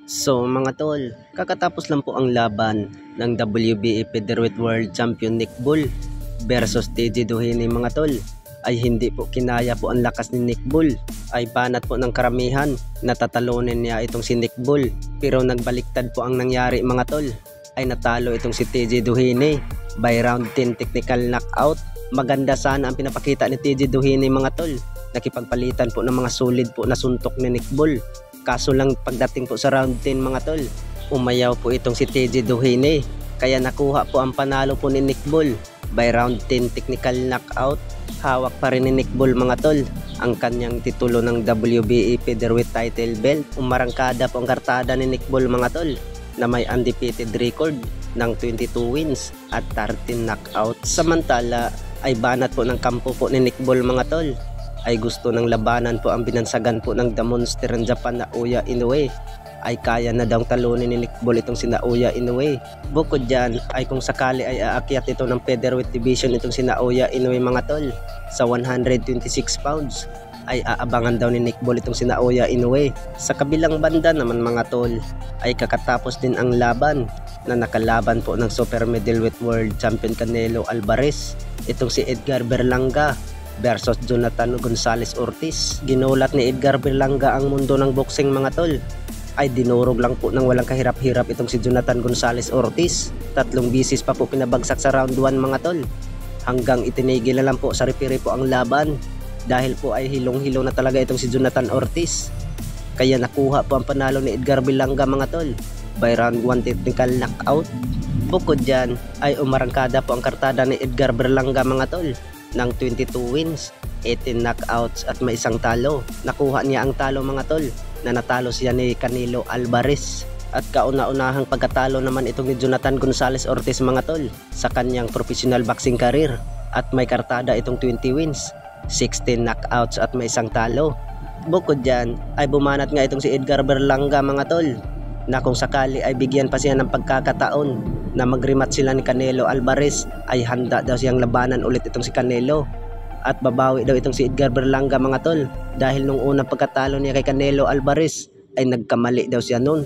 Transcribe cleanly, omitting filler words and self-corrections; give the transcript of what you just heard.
So mga tol, kakatapos lang po ang laban ng WBA Featherweight World Champion Nick Bull versus TJ Doheny mga tol. Ay hindi po kinaya po ang lakas ni Nick Bull. Ay banat po ng karamihan, natatalunin niya itong si Nick Bull. Pero nagbaliktad po ang nangyari mga tol. Ay natalo itong si TJ Doheny by round 10 technical knockout. Maganda sana ang pinapakita ni TJ Doheny mga tol. Nakipagpalitan po ng mga solid po na suntok ni Nick Bull. Kaso lang pagdating po sa round 10 mga tol, umayaw po itong si TJ Doheny. Kaya nakuha po ang panalo po ni Nick Bull by round 10 technical knockout. Hawak pa rin ni Nick Bull mga tol ang kanyang titulo ng WBA Featherweight title belt. Umarangkada po ang kartada ni Nick Bull mga tol na may undefeated record ng 22 wins at 13 knockout. Samantala ay banat po ng kampo po ni Nick Bull mga tol. Ay gusto ng labanan po ang binansagan po ng The Monster ng Japan na Naoya Inoue. Ay kaya na daw talunin ni Nick Bull itong si Naoya Inoue. Bukod dyan ay kung sakali ay aakyat ito ng featherweight division itong si Naoya Inoue mga tol sa 126 pounds ay aabangan daw ni Nick Bull itong si Naoya Inoue. Sa kabilang banda naman mga tol ay kakatapos din ang laban na nakalaban po ng super middleweight world champion Canelo Alvarez itong si Edgar Berlanga versus Jonathan Gonzalez Ortiz. Ginulat ni Edgar Berlanga ang mundo ng boxing mga tol. Ay dinurog lang po ng walang kahirap-hirap itong si Jonathan Gonzalez Ortiz. 3 bisis pa po pinabagsak sa round 1 mga tol. Hanggang itinigil na lang po sa referee po ang laban. Dahil po ay hilong-hilo na talaga itong si Jonathan Ortiz. Kaya nakuha po ang panalo ni Edgar Berlanga mga tol by round 1 technical knockout. Bukod dyan ay umarangkada po ang kartada ni Edgar Berlanga mga tol ng 22 wins, 18 knockouts at may isang talo. Nakuha niya ang talo mga tol na natalo siya ni Canelo Alvarez. At kauna-unahang pagkatalo naman itong ni Jonathan Gonzalez Ortiz mga tol sa kanyang professional boxing career. At may kartada itong 20 wins, 16 knockouts at may isang talo. Bukod dyan ay bumanat nga itong si Edgar Berlanga mga tol na kung sakali ay bigyan pa siya ng pagkakataon na mag-rematch sila ni Canelo Alvarez ay handa daw siyang labanan ulit itong si Canelo at babawi daw itong si Edgar Berlanga mga tol dahil nung unang pagkatalo niya kay Canelo Alvarez ay nagkamali daw siya noon